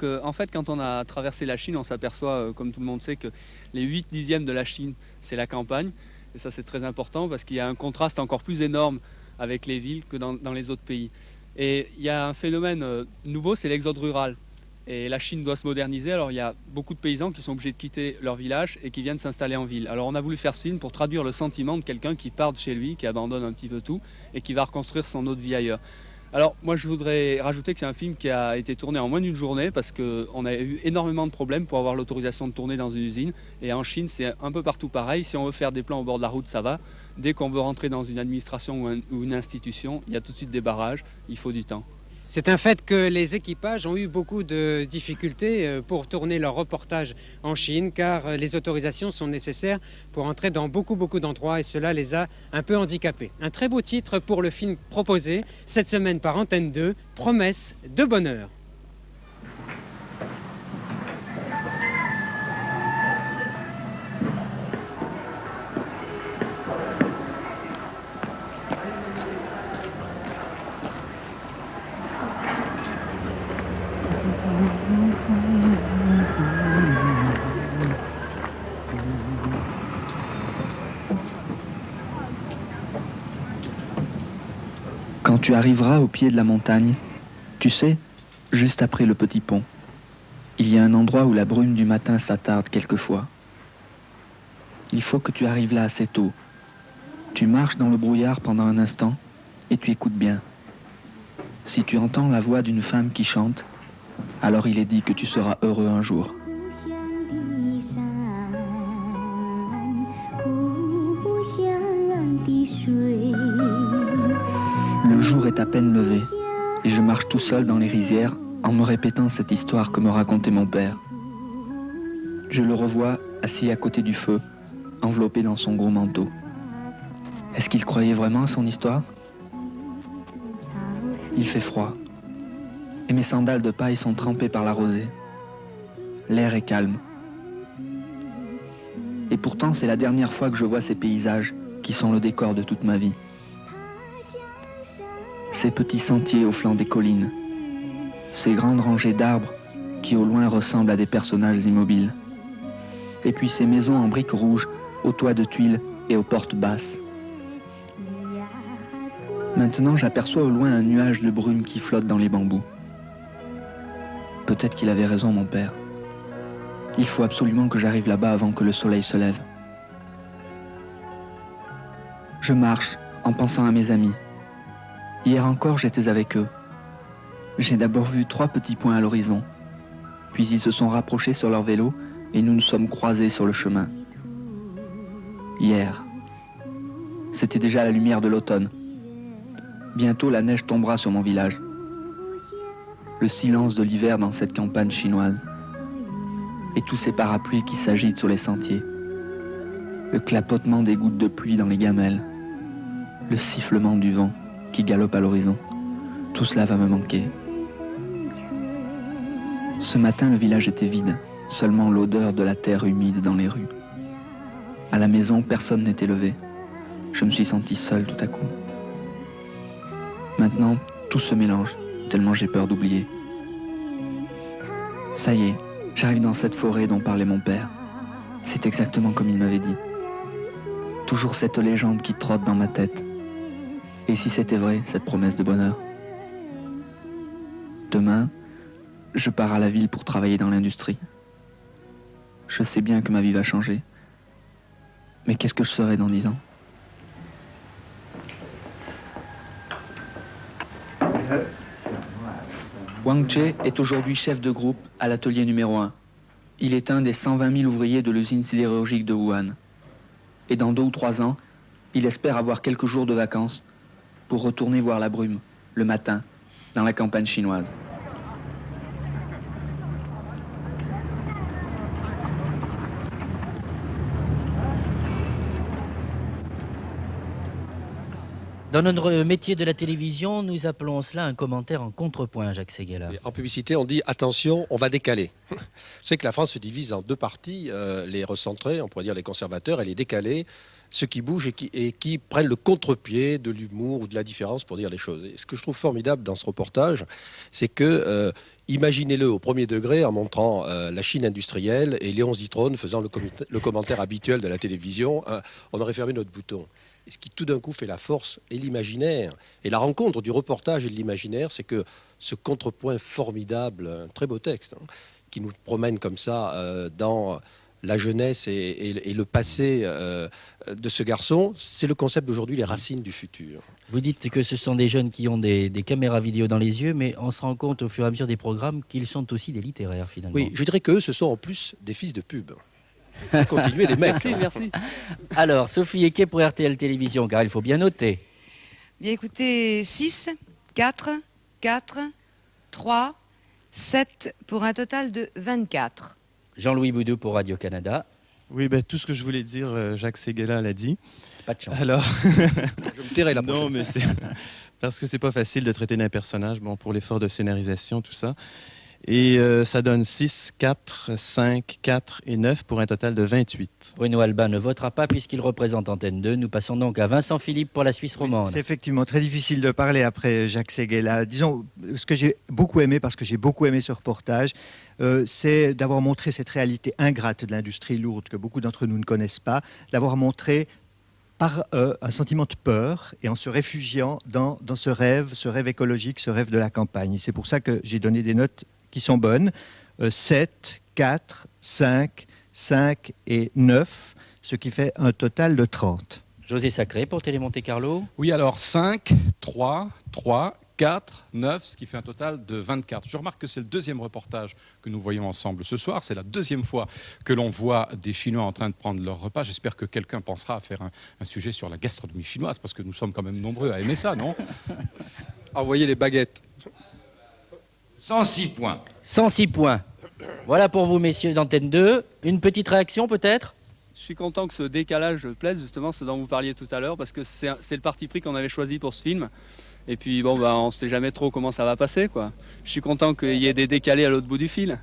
En fait, quand on a traversé la Chine, on s'aperçoit, comme tout le monde sait, que les 8/10 de la Chine, c'est la campagne. Et ça, c'est très important parce qu'il y a un contraste encore plus énorme avec les villes que dans les autres pays. Et il y a un phénomène nouveau, c'est l'exode rural. Et la Chine doit se moderniser, alors il y a beaucoup de paysans qui sont obligés de quitter leur village et qui viennent s'installer en ville. Alors on a voulu faire ce film pour traduire le sentiment de quelqu'un qui part de chez lui, qui abandonne un petit peu tout et qui va reconstruire son autre vie ailleurs. Alors moi je voudrais rajouter que c'est un film qui a été tourné en moins d'une journée parce qu'on a eu énormément de problèmes pour avoir l'autorisation de tourner dans une usine. Et en Chine c'est un peu partout pareil, si on veut faire des plans au bord de la route ça va. Dès qu'on veut rentrer dans une administration ou une institution, il y a tout de suite des barrages, il faut du temps. C'est un fait que les équipages ont eu beaucoup de difficultés pour tourner leur reportage en Chine car les autorisations sont nécessaires pour entrer dans beaucoup d'endroits et cela les a un peu handicapés. Un très beau titre pour le film proposé cette semaine par Antenne 2, Promesse de bonheur. Quand tu arriveras au pied de la montagne, tu sais, juste après le petit pont, il y a un endroit où la brume du matin s'attarde quelquefois. Il faut que tu arrives là assez tôt. Tu marches dans le brouillard pendant un instant et tu écoutes bien. Si tu entends la voix d'une femme qui chante, alors il est dit que tu seras heureux un jour. Le jour est à peine levé et je marche tout seul dans les rizières en me répétant cette histoire que me racontait mon père. Je le revois assis à côté du feu, enveloppé dans son gros manteau. Est-ce qu'il croyait vraiment à son histoire? Il fait froid et mes sandales de paille sont trempées par la rosée. L'air est calme. Et pourtant c'est la dernière fois que je vois ces paysages qui sont le décor de toute ma vie. Ces petits sentiers au flanc des collines, ces grandes rangées d'arbres qui au loin ressemblent à des personnages immobiles, et puis ces maisons en briques rouges, aux toits de tuiles et aux portes basses. Maintenant j'aperçois au loin un nuage de brume qui flotte dans les bambous. Peut-être qu'il avait raison mon père. Il faut absolument que j'arrive là-bas avant que le soleil se lève. Je marche en pensant à mes amis. Hier encore, j'étais avec eux. J'ai d'abord vu 3 petits points à l'horizon. Puis ils se sont rapprochés sur leur vélo et nous nous sommes croisés sur le chemin. Hier, c'était déjà la lumière de l'automne. Bientôt, la neige tombera sur mon village. Le silence de l'hiver dans cette campagne chinoise. Et tous ces parapluies qui s'agitent sur les sentiers. Le clapotement des gouttes de pluie dans les gamelles. Le sifflement du vent qui galope à l'horizon. Tout cela va me manquer. Ce matin, le village était vide, seulement l'odeur de la terre humide dans les rues. À la maison, personne n'était levé. Je me suis senti seul tout à coup. Maintenant, tout se mélange, tellement j'ai peur d'oublier. Ça y est, j'arrive dans cette forêt dont parlait mon père. C'est exactement comme il m'avait dit. Toujours cette légende qui trotte dans ma tête. Et si c'était vrai, cette promesse de bonheur? Demain, je pars à la ville pour travailler dans l'industrie. Je sais bien que ma vie va changer. Mais qu'est-ce que je serai dans 10 ans? Wang Che est aujourd'hui chef de groupe à l'atelier numéro 1. Il est un des 120 000 ouvriers de l'usine sidérurgique de Wuhan. Et dans 2 ou 3 ans, il espère avoir quelques jours de vacances pour retourner voir la brume, le matin, dans la campagne chinoise. Dans notre métier de la télévision, nous appelons cela un commentaire en contrepoint, Jacques Séguéla. En publicité, on dit attention, on va décaler. C'est que la France se divise en 2 parties, les recentrés, on pourrait dire les conservateurs, et les décalés, ce qui bouge et qui prennent le contre-pied de l'humour ou de la différence pour dire les choses. Et ce que je trouve formidable dans ce reportage, c'est que, imaginez-le au premier degré en montrant la Chine industrielle et Léon Zitrone faisant le commentaire habituel de la télévision, on aurait fermé notre bouton. Et ce qui tout d'un coup fait la force et l'imaginaire, et la rencontre du reportage et de l'imaginaire, c'est que ce contrepoint formidable, un très beau texte, qui nous promène comme ça dans la jeunesse et le passé de ce garçon, c'est le concept d'aujourd'hui, les racines du futur. Vous dites que ce sont des jeunes qui ont des caméras vidéo dans les yeux, mais on se rend compte au fur et à mesure des programmes qu'ils sont aussi des littéraires finalement. Oui, je dirais qu'eux, ce sont en plus des fils de pub. Il faut continuer les mecs. Merci, merci. Alors, Sophie Equet pour RTL Télévision, car il faut bien noter. Bien écoutez, 6, 4, 4, 3, 7 pour un total de 24. Jean-Louis Boudou pour Radio-Canada. Oui, tout ce que je voulais dire, Jacques Séguéla l'a dit. Pas de chance. Alors, Je me tairai la prochaine non, mais c'est parce que c'est pas facile de traiter d'un personnage, pour l'effort de scénarisation, tout ça. Et ça donne 6, 4, 5, 4 et 9 pour un total de 28. Bruno Albin ne votera pas puisqu'il représente Antenne 2. Nous passons donc à Vincent Philippe pour la Suisse romande. C'est effectivement très difficile de parler après Jacques Séguéla. Disons, ce que j'ai beaucoup aimé, parce que j'ai beaucoup aimé ce reportage, c'est d'avoir montré cette réalité ingrate de l'industrie lourde que beaucoup d'entre nous ne connaissent pas, d'avoir montré par un sentiment de peur et en se réfugiant dans ce rêve écologique, ce rêve de la campagne. Et c'est pour ça que j'ai donné des notes qui sont bonnes, 7, 4, 5, 5 et 9, ce qui fait un total de 30. José Sacré pour Télé Monte Carlo. Oui, alors 5, 3, 3, 4, 9, ce qui fait un total de 24. Je remarque que c'est le deuxième reportage que nous voyons ensemble ce soir. C'est la deuxième fois que l'on voit des Chinois en train de prendre leur repas. J'espère que quelqu'un pensera à faire un sujet sur la gastronomie chinoise, parce que nous sommes quand même nombreux à aimer ça, non? Envoyez les baguettes. 106 points. 106 points. Voilà pour vous, messieurs d'Antenne 2. Une petite réaction peut-être? Je suis content que ce décalage plaise, justement, ce dont vous parliez tout à l'heure, parce que c'est le parti pris qu'on avait choisi pour ce film. Et puis, on ne sait jamais trop comment ça va passer, quoi. Je suis content qu'il y ait des décalés à l'autre bout du fil.